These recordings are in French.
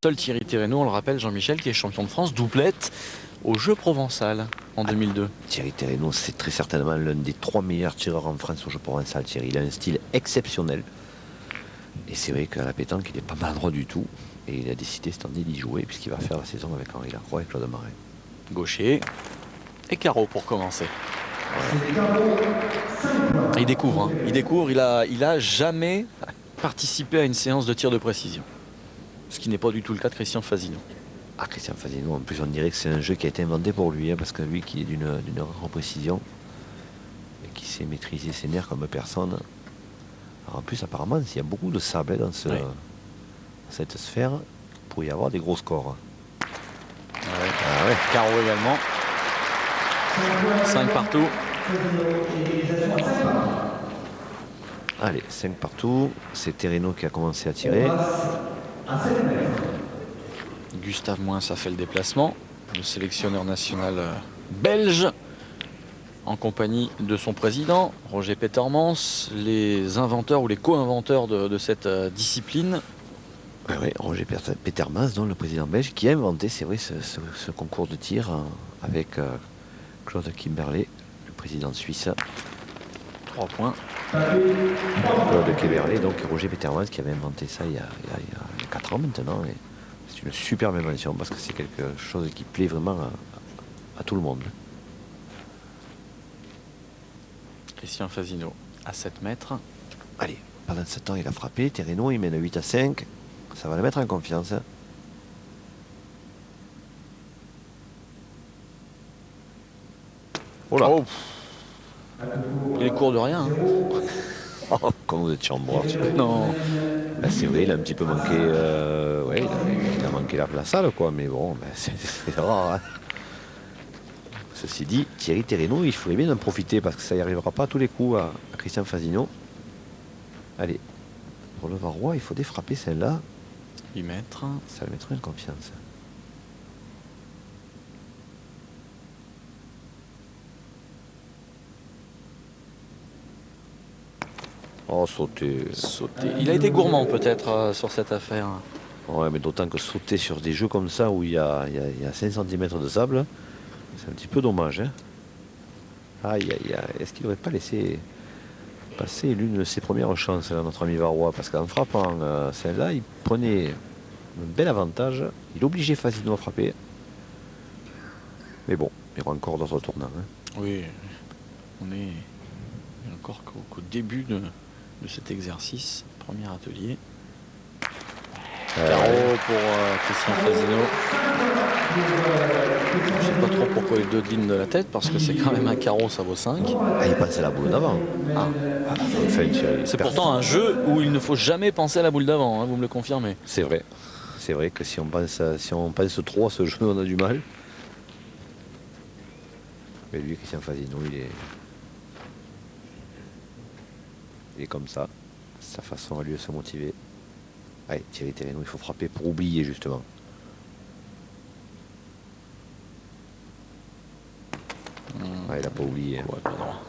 seul Thierry Thérénault, on le rappelle, Jean-Michel, qui est champion de France, doublette au Jeu Provençal en 2002. Thierry Thérénault, c'est très certainement l'un des 3 meilleurs tireurs en France au Jeu Provençal. Thierry, il a un style exceptionnel. Et c'est vrai qu'à la pétanque, il n'est pas maladroit du tout. Et il a décidé cette année d'y jouer, puisqu'il va faire la saison avec Henri Lacroix et Claude Marin. Gaucher et carreau pour commencer. Il découvre, hein. Il découvre, il a jamais participé à une séance de tir de précision. Ce qui n'est pas du tout le cas de Christian Fasino. Ah, Christian Fasino, en plus on dirait que c'est un jeu qui a été inventé pour lui, hein, parce que lui qui est d'une rare précision et qui sait maîtriser ses nerfs comme personne. Alors en plus apparemment il y a beaucoup de sable dans cette sphère, pour y avoir des gros scores. Ah ouais. Carreau également. 5 partout. Allez, 5 partout. C'est Thérénault qui a commencé à tirer. Gustave Moins a fait le déplacement. Le sélectionneur national belge, en compagnie de son président, Roger Petermans, les inventeurs ou les co-inventeurs de cette discipline. Oui, Roger Petermans, donc le président belge, qui a inventé, c'est vrai, ce concours de tir avec Claude Kimberley, le président suisse. 3 points. Claude Kimberley, donc Roger Petermans, qui avait inventé ça il y a 4 ans maintenant. C'est une superbe invention parce que c'est quelque chose qui plaît vraiment à tout le monde. Christian Fasino à 7 mètres. Allez, pendant ce temps, il a frappé. Thérénault, il mène 8-5. Ça va le mettre en confiance. Oh là. Oh. Il est court de rien. Oh, comme vous êtes chambre. Non. Ben, c'est vrai, il a un petit peu manqué. Ouais, il a manqué la salle, quoi. Mais bon, ben, c'est rare. Hein. Ceci dit, Thierry Thérénault, il faudrait bien en profiter parce que ça n'y arrivera pas à tous les coups à Christian Fasino. Allez, pour le Varrois, il faut défrapper celle-là. 8 mètres. Ça le mettrait en confiance. Oh, sauter. Il a été gourmand peut-être sur cette affaire. Ouais, mais d'autant que sauter sur des jeux comme ça où il y a 5 cm de sable, c'est un petit peu dommage. Hein. Aïe, aïe, aïe. Est-ce qu'il n'aurait pas laissé passer l'une de ses premières chances, là, notre ami Varrois? Parce qu'en frappant celle-là, il prenait un bel avantage. Il obligeait Fasino à frapper. Mais bon, il y aura encore d'autres tournants. Hein. Oui, on est encore qu'au début de cet exercice. Premier atelier. Carreau pour Christian Fasino. Je ne sais pas trop pourquoi les 2 de ligne de la tête, parce que c'est quand même un carreau, ça vaut 5. Ah, il pensait à la boule d'avant. Ah. C'est pourtant un jeu où il ne faut jamais penser à la boule d'avant, hein, vous me le confirmez. C'est vrai. C'est vrai que si on pense trop à ce jeu, on a du mal. Mais lui, Christian Fasino, il est comme ça. Sa façon à lui de se motiver. Allez, Thierry Thérénault, il faut frapper pour oublier justement. Il n'a pas oublié. Courait pas droit.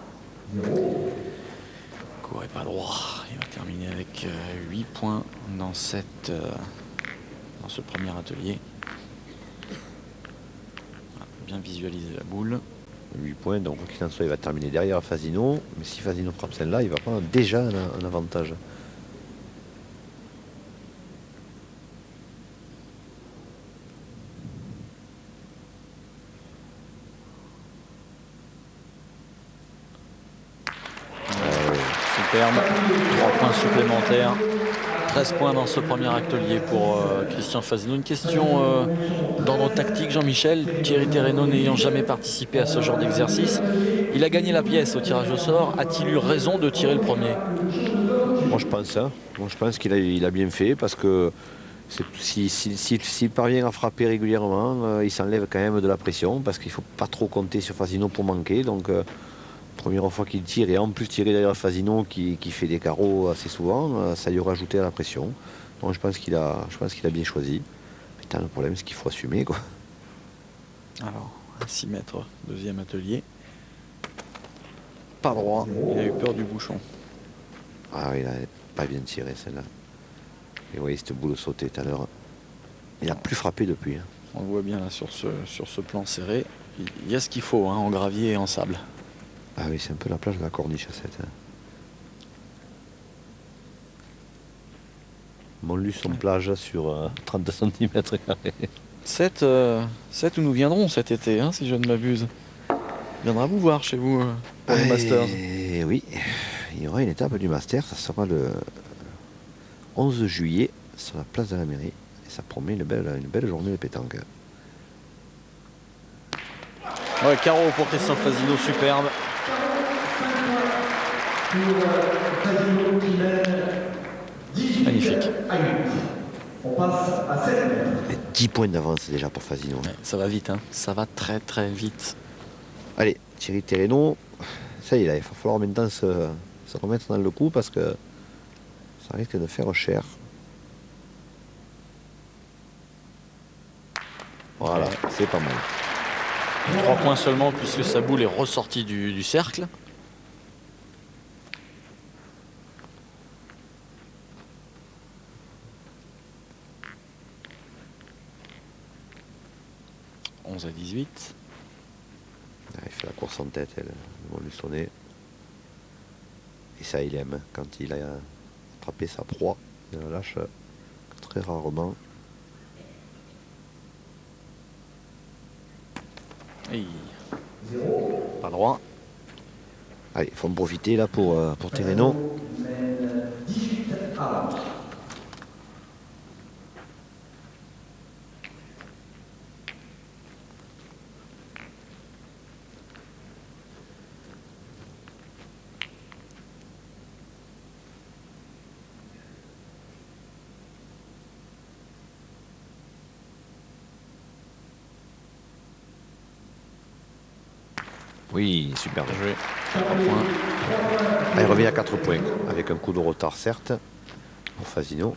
Courait pas droit. Il va terminer avec 8 points dans ce premier atelier. Bien visualiser la boule. 8 points, donc qu'il en soit, il va terminer derrière Fasino. Mais si Fasino frappe celle-là, il va prendre déjà un avantage. Superbe. 3 points supplémentaires. 13 points dans ce premier atelier pour Christian Fasino. Une question d'ordre tactique, Jean-Michel. Thierry Thérénault n'ayant jamais participé à ce genre d'exercice, il a gagné la pièce au tirage au sort. A-t-il eu raison de tirer le premier? Moi je pense, hein. Moi, je pense qu'il a bien fait parce que s'il parvient à frapper régulièrement, il s'enlève quand même de la pression parce qu'il ne faut pas trop compter sur Fasino pour manquer. Donc première fois qu'il tire et en plus tirer derrière Fasino qui fait des carreaux assez souvent, ça lui rajoutait à la pression. Donc je pense qu'il a bien choisi. Putain, le problème c'est qu'il faut assumer, quoi. Alors, à 6 mètres, deuxième atelier. Pas droit, il a eu peur du bouchon. Ah oui, il n'a pas bien tiré celle-là. Et oui, cette boule sautée tout à l'heure. Il n'a plus frappé depuis. Hein. On le voit bien là sur ce plan serré. Il y a ce qu'il faut hein, en gravier et en sable. Ah oui, c'est un peu la plage de la Corniche à 7. Hein. Montluçon plage sur 32 cm². 7 où nous viendrons cet été, hein, si je ne m'abuse. Il viendra vous voir chez vous pour le Masters. Oui, il y aura une étape du Master, ça sera le 11 juillet sur la place de la mairie. Et ça promet une belle journée de pétanque. Ouais, carreau pour Christophe Fazino, superbe. Magnifique. On passe à 7 mètres. Et 10 points d'avance déjà pour Fazino. Ouais, ça va vite, hein. Ça va très très vite. Allez, Thierry Thérénault, ça y est, là, il va falloir maintenant se remettre dans le coup parce que ça risque de faire cher. Voilà, c'est pas mal. 3 points seulement puisque sa boule est ressortie du cercle. « 11 à 18. » Il fait la course en tête, elle, on lui sonner. Et ça, il aime. Quand il a attrapé sa proie, il la lâche très rarement. Et... pas droit. Allez, il faut en profiter là pour Thérénault. 18 à 20. Oui, super bien joué. 3 points. Il revient à 4 points, avec un coup de retard certes, pour Fazino.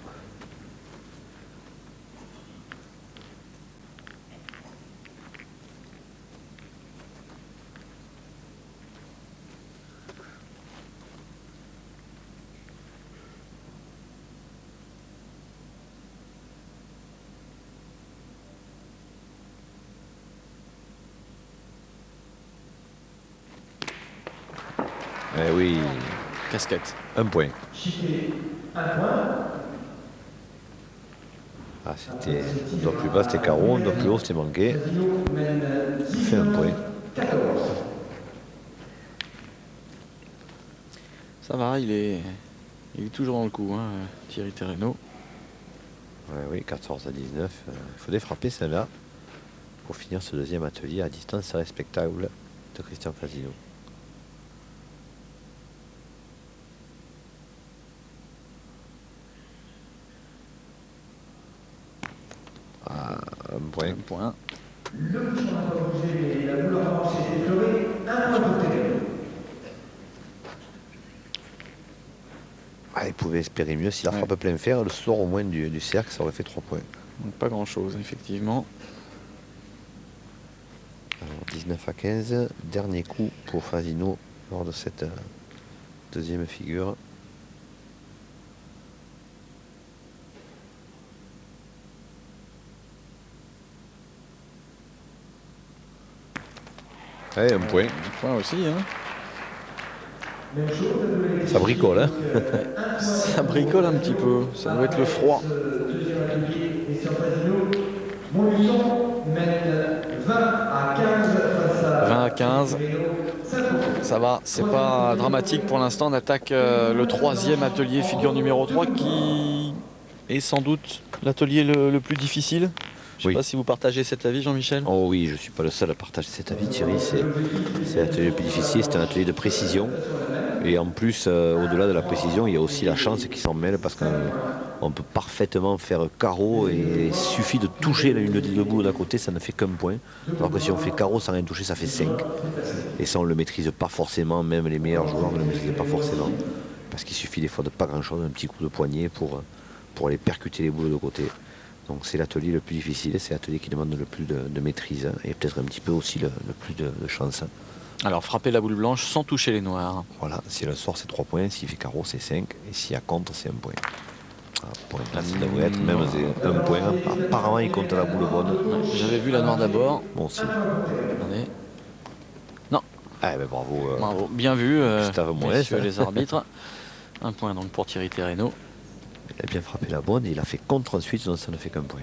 Eh oui, Casquette. un point. Chiquet, 1 point. Ah, c'était un doigt plus bas, c'était carreau, un doigt plus haut, c'était manqué. Fazino mène Il fait un point. 14. Ça va, il est toujours dans le coup, hein, Thierry Thérénault. Ouais, oui, 14 à 19. Il faudrait frapper celle-là pour finir ce deuxième atelier à distance respectable de Christian Fazino. Ah, un point. Un point. Le bouchon n'a pas bougé, mais la boule en revanche est effleurée. 1 point pour Thérénault. Ah, il pouvait espérer mieux. S'il la frappe plein fer, le sort au moins du cercle, ça aurait fait 3 points. Donc pas grand chose, effectivement. Alors, 19 à 15, dernier coup pour Fazino lors de cette deuxième figure. Ouais, un point. Un point aussi, hein. Ça bricole, hein. Ça bricole un petit peu. Ça doit être le froid. Deuxième atelier et sur Fazino. Montluçon mène 20 à 15 face à 20 à 15. Ça va, c'est pas dramatique pour l'instant. On attaque le troisième atelier, figure numéro 3, qui est sans doute l'atelier le plus difficile. Je ne sais pas si vous partagez cet avis, Jean-Michel. Oh oui, je ne suis pas le seul à partager cet avis, Thierry. C'est l'atelier le plus difficile, c'est un atelier de précision. Et en plus, au-delà de la précision, il y a aussi la chance qui s'en mêle parce qu'on peut parfaitement faire carreau et il suffit de toucher une des deux bouts d'à côté, ça ne fait qu'un point. Alors que si on fait carreau sans rien toucher, ça fait 5. Et ça, on ne le maîtrise pas forcément, même les meilleurs joueurs ne le maîtrisent pas forcément. Parce qu'il suffit des fois de pas grand-chose, un petit coup de poignet pour aller percuter les boules de côté. Donc c'est l'atelier le plus difficile, c'est l'atelier qui demande le plus de maîtrise et peut-être un petit peu aussi le plus de chance. Alors frapper la boule blanche sans toucher les noirs. Voilà, si le sort c'est 3 points, s'il fait carreau c'est 5 et s'il y a contre c'est 1 point. Point, là, ça devrait être même un point. Apparemment, il compte la boule bonne. Ouais, j'avais vu la noire d'abord. Bon, si. Attendez. Non. Ah, ben bravo. Bravo. Bien vu, Gustave Moès, messieurs hein. les arbitres. Un point donc pour Thierry Thérénault. Il a bien frappé la bonne et il a fait contre ensuite, donc ça ne fait qu'un point.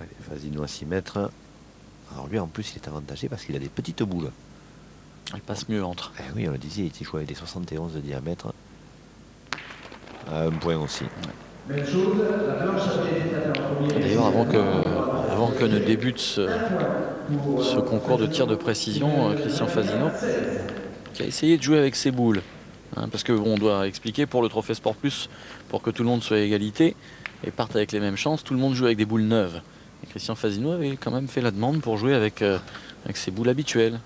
Allez, Fasino à 6 mètres. Alors lui, en plus, il est avantagé parce qu'il a des petites boules. Il passe mieux entre. Eh oui, on le disait, il était joué avec des 71 de diamètre. Un point aussi. Même chose, la planche avait été tapée en premier. D'ailleurs, avant que ne débute ce concours de tir de précision, Christian Fasino, qui a essayé de jouer avec ses boules. Hein, parce qu'on doit expliquer pour le Trophée Sport Plus, pour que tout le monde soit à égalité et parte avec les mêmes chances, tout le monde joue avec des boules neuves. Et Christian Fasino avait quand même fait la demande pour jouer avec ses boules habituelles.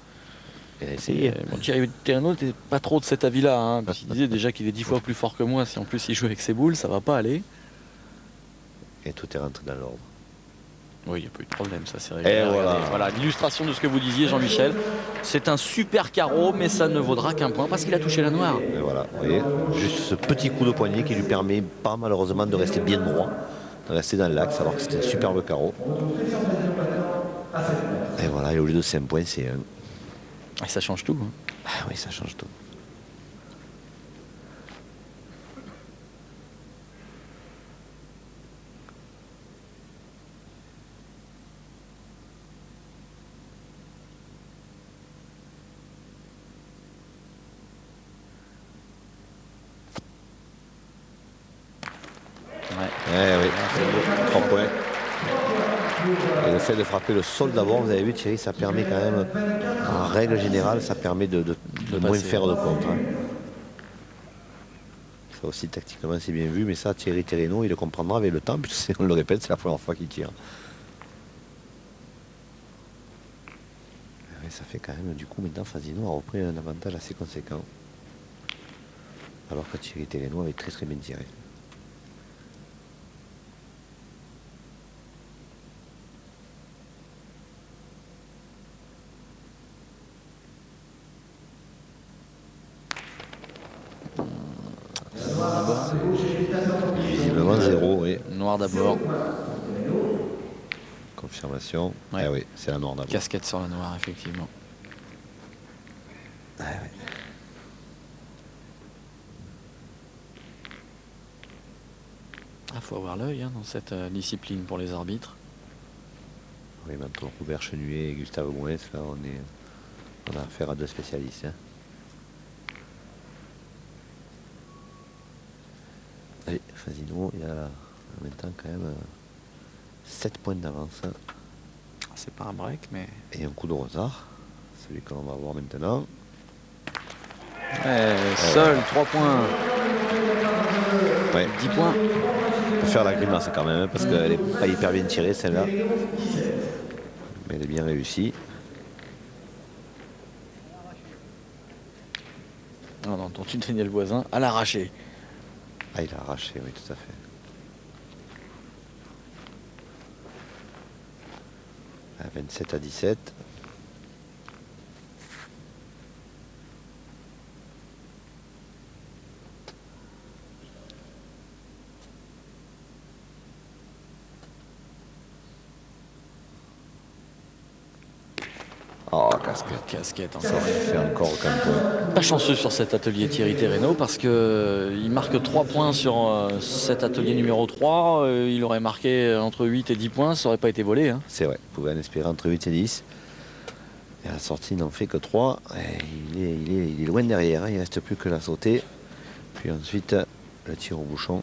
Il a essayé. Bon, Thierry Thérénault n'était pas trop de cet avis-là. Hein, parce qu'il disait déjà qu'il est 10 fois plus fort que moi. Si en plus il joue avec ses boules, ça va pas aller. Et tout est rentré dans l'ordre. Oui, il n'y a pas eu de problème, ça c'est réglé. Et Voilà, l'illustration de ce que vous disiez, Jean-Michel. C'est un super carreau, mais ça ne vaudra qu'un point parce qu'il a touché la noire. Et voilà, vous voyez, juste ce petit coup de poignet qui lui permet pas malheureusement de rester bien droit, de rester dans l'axe, alors que c'était un superbe carreau. Et voilà, et au lieu de 5 points, c'est 1. Et ça change tout. Hein. Ah oui, ça change tout. Ouais. Oui, 3 points. Et le fait de frapper le sol d'abord, vous avez vu Thierry, ça permet quand même, en règle générale, ça permet de moins passer. faire de contre. Hein. Ça aussi tactiquement c'est bien vu, mais ça Thierry Thérénault il le comprendra avec le temps, puisque on le répète, c'est la première fois qu'il tire. Et ça fait quand même du coup maintenant Fasino a repris un avantage assez conséquent. Alors que Thierry Thérénault avait très bien tiré. Visiblement 0, oui. Noir d'abord. Confirmation. Ouais. Ah oui, c'est la noire d'abord. Casquette sur la noire, effectivement. Ah oui. Il faut avoir l'œil dans cette discipline pour les arbitres. Oui, maintenant Robert Chenuet et Gustave Moès, là on a affaire à 2 spécialistes. Hein. Allez, Fasino, il a en même temps quand même 7 points d'avance. C'est pas un break, mais. Et un coup de hasard, celui que l'on va voir maintenant. Seul 3 points. Ouais. 10 points. On peut faire la grimace quand même, hein, parce qu'elle n'est pas hyper bien tirée celle-là. Mais elle est bien réussie. On a entendu Daniel Voisin à l'arraché. Ah, il a arraché, oui, tout à fait. À 27 à 17. Oh, casquette. Casquette Ça encore. fait encore aucun point. Pas chanceux sur cet atelier Thierry Thérénault parce qu'il marque 3 points sur cet atelier numéro 3. Il aurait marqué entre 8 et 10 points, ça n'aurait pas été volé. Hein. C'est vrai, vous pouvez en espérer entre 8 et 10. Et à la sortie, il n'en fait que 3. Et il est loin derrière, hein. Il ne reste plus que la sautée. Puis ensuite, le tir au bouchon.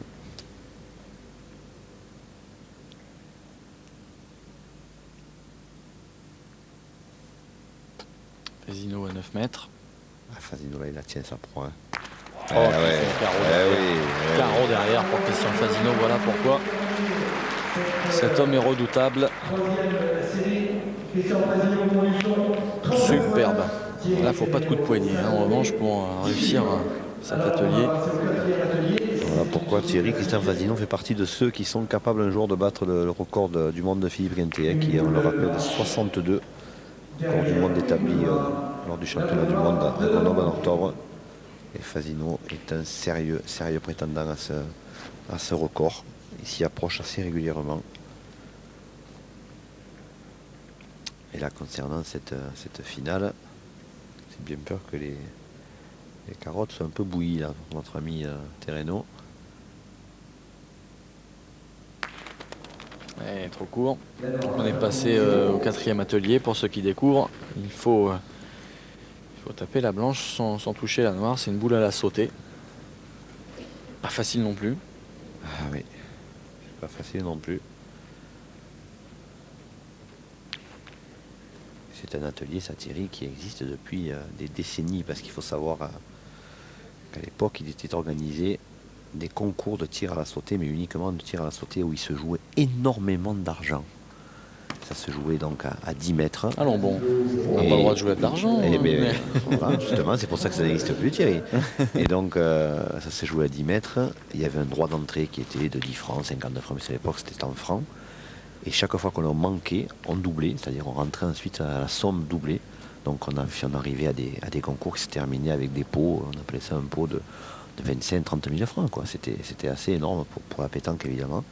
Fasino à 9 mètres. Ah, Fasino, là, il la tient sa proie. Oh, carreau derrière pour Christian Fasino, voilà pourquoi cet homme est redoutable. Superbe. Là, faut pas de coup de poignet. En revanche, pour réussir cet atelier. Voilà pourquoi Thierry Christian Fasino fait partie de ceux qui sont capables un jour de battre le record du monde de Philippe Guinté, qui est, on le rappelle, de 62, record du monde établi lors du championnat du monde à Grenoble en octobre. Et Fasino est un sérieux prétendant à ce record. Il s'y approche assez régulièrement. Et là, concernant cette finale, j'ai bien peur que les carottes soient un peu bouillies là, pour notre ami Terreno. Trop court. On est passé au 4e atelier. Pour ceux qui découvrent, il faut taper la blanche sans toucher la noire. C'est une boule à la sauter. Pas facile non plus. Ah oui, pas facile non plus. C'est un atelier, ça Thierry, qui existe depuis des décennies, parce qu'il faut savoir qu'à l'époque, il était organisé des concours de tir à la sautée, mais uniquement de tir à la sautée où il se jouait énormément d'argent. Ça se jouait donc à 10 mètres. Allons bon, on n'a pas le droit de jouer à de l'argent. Mais voilà, justement, c'est pour ça que ça n'existe plus, Thierry. Et donc, ça s'est joué à 10 mètres. Il y avait un droit d'entrée qui était de 10 francs, 59 francs, mais à l'époque, c'était en francs. Et chaque fois qu'on en manquait, on doublait, c'est-à-dire on rentrait ensuite à la somme doublée. Donc on arrivait à des concours qui se terminaient avec des pots, on appelait ça un pot de 25-30 000 francs. C'était assez énorme pour la pétanque, évidemment.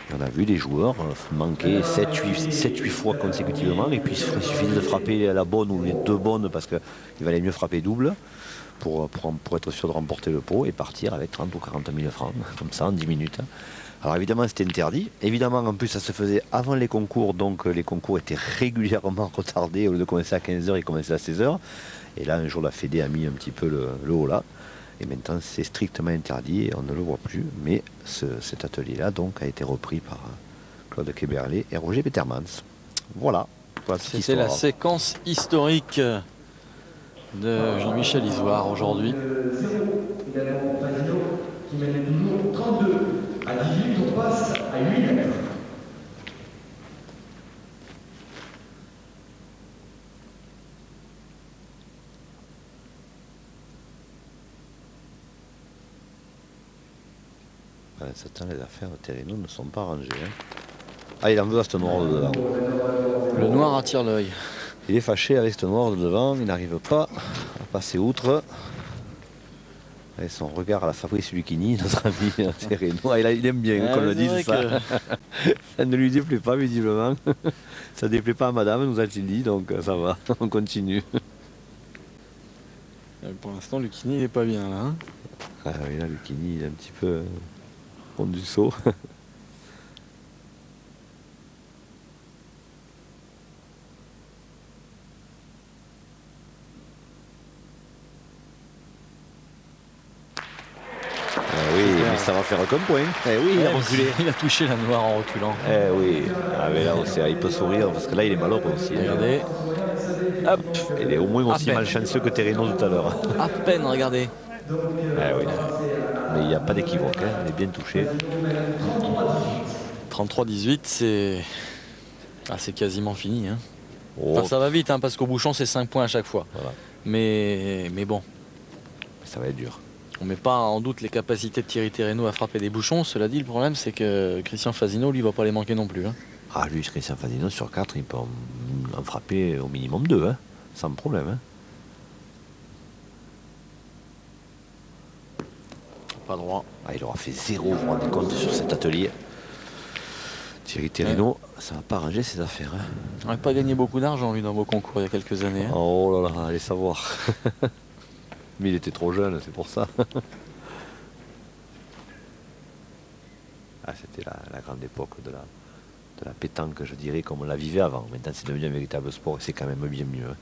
Et on a vu les joueurs manquer 7-8 fois consécutivement, et puis il suffisait de frapper la bonne ou les deux bonnes, parce qu'il valait mieux frapper double pour être sûr de remporter le pot et partir avec 30 ou 40 000 francs, comme ça en 10 minutes. Alors évidemment c'était interdit, évidemment en plus ça se faisait avant les concours, donc les concours étaient régulièrement retardés, au lieu de commencer à 15h, ils commençaient à 16h, et là un jour la Fédé a mis un petit peu le haut là, et maintenant c'est strictement interdit et on ne le voit plus, mais cet atelier là donc a été repris par Claude Kéberlé et Roger Petermans. Voilà. C'était la séquence historique de Jean-Michel Isoard aujourd'hui. Qui mène toujours 32 à 18, on passe à 8 mètres. Pendant ce temps, les affaires de Terreno ne sont pas rangées. Hein. Ah, il en veut à ce noir de devant. Le noir attire l'œil. Il est fâché avec ce noir de devant, il n'arrive pas à passer outre. Et son regard à la Fabrice Lucchini, notre ami Terreno. Ah, il aime bien qu'on le dise ça. Que... ça ne lui déplaît pas visiblement. Ça ne déplaît pas à madame, nous a-t-il dit, donc ça va, on continue. Pour l'instant, Lucchini il n'est pas bien là. Hein, ah oui, là, Lucchini il est un petit peu fond du saut. Ça va faire comme point. Eh oui, il a reculé. Il a touché la noire en reculant. Eh oui. Ah mais là aussi, il peut sourire parce que là il est malheureux aussi. Regardez. Hop. Il est au moins aussi malchanceux que Terreno tout à l'heure. À peine, regardez. Eh oui. Mais il n'y a pas d'équivoque, hein. Il est bien touché. 33-18, c'est quasiment fini. Hein. Oh. Enfin, ça va vite hein, parce qu'au bouchon c'est 5 points à chaque fois. Voilà. Mais bon. Ça va être dur. On ne met pas en doute les capacités de Thierry Terreno à frapper des bouchons. Cela dit, le problème, c'est que Christian Fasino, lui, ne va pas les manquer non plus. Hein. Ah, lui, Christian Fasino, sur 4, il peut en frapper au minimum 2, hein, sans problème. Hein. Pas droit. Ah, il aura fait 0, vous vous rendez compte, sur cet atelier. Thierry Terreno, ça ne va pas arranger ses affaires. Hein. On n'a pas gagné beaucoup d'argent, lui, dans vos concours il y a quelques années. Hein. Oh là là, allez savoir. Mais il était trop jeune, c'est pour ça. Ah, c'était la grande époque de la pétanque, je dirais, comme on la vivait avant. Maintenant, c'est devenu un véritable sport et c'est quand même bien mieux.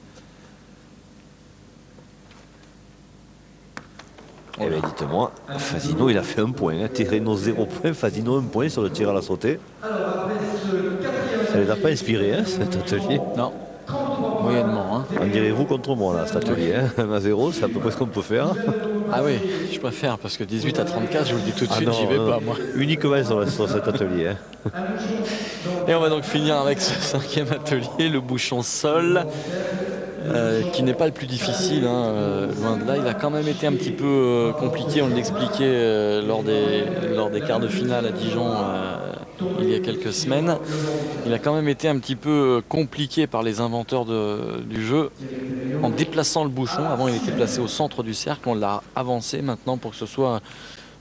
Eh bien, dites-moi, Fasino, il a fait 1 point. Hein. Terreno 0 point, Fasino 1 point sur le tir à la sautée. Ça ne les a pas inspirés, hein, cet atelier. Non. Moyennement. Hein. En direz-vous contre moi, là, cet atelier. Hein. À 0, c'est à peu près ce qu'on peut faire. Ah oui, je préfère, parce que 18 à 34, je vous le dis tout de suite, j'y vais pas, moi. Uniquement sur cet atelier. Hein. Et on va donc finir avec ce 5e atelier, le bouchon sol. qui n'est pas le plus difficile, hein, loin de là. Il a quand même été un petit peu compliqué, on l'expliquait lors des quarts de finale à Dijon il y a quelques semaines. Il a quand même été un petit peu compliqué par les inventeurs du jeu en déplaçant le bouchon. Avant, il était placé au centre du cercle, on l'a avancé maintenant pour que ce soit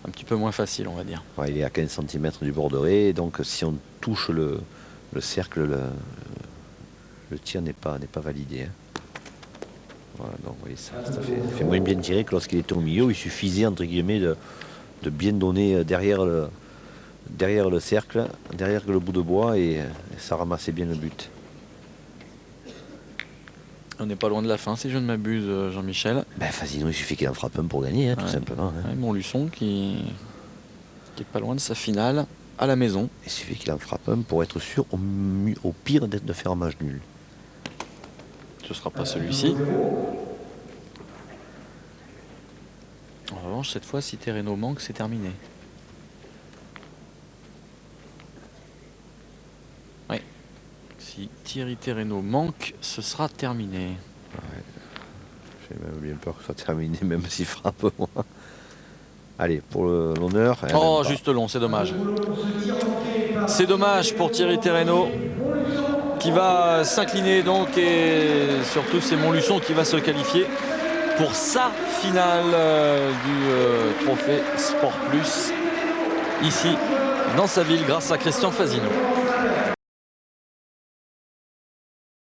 un petit peu moins facile, on va dire. Ouais, il est à 15 cm du borderet, donc si on touche le cercle, le tir n'est pas validé. Hein. Voilà, donc oui, ça fait moins bien tirer que lorsqu'il était au milieu, où il suffisait entre guillemets de bien donner derrière le cercle, derrière le bout de bois, et ça ramassait bien le but. On n'est pas loin de la fin, si je ne m'abuse, Jean-Michel. Ben, Fasino, il suffit qu'il en frappe un pour gagner, tout simplement. Hein. Ouais, Montluçon qui est pas loin de sa finale à la maison. Il suffit qu'il en frappe un pour être sûr, au pire, de faire un match nul. Ce ne sera pas celui-ci. En revanche, cette fois, si Terreno manque, c'est terminé. Oui. Si Thierry Terreno manque, ce sera terminé. Ouais. J'ai même bien peur que ça soit terminé, même s'il frappe moins. Allez, pour l'honneur. Oh, juste long, c'est dommage. C'est dommage pour Thierry Terreno, qui va s'incliner donc, et surtout c'est Montluçon qui va se qualifier pour sa finale du trophée Sport Plus ici dans sa ville grâce à Christian Fasino.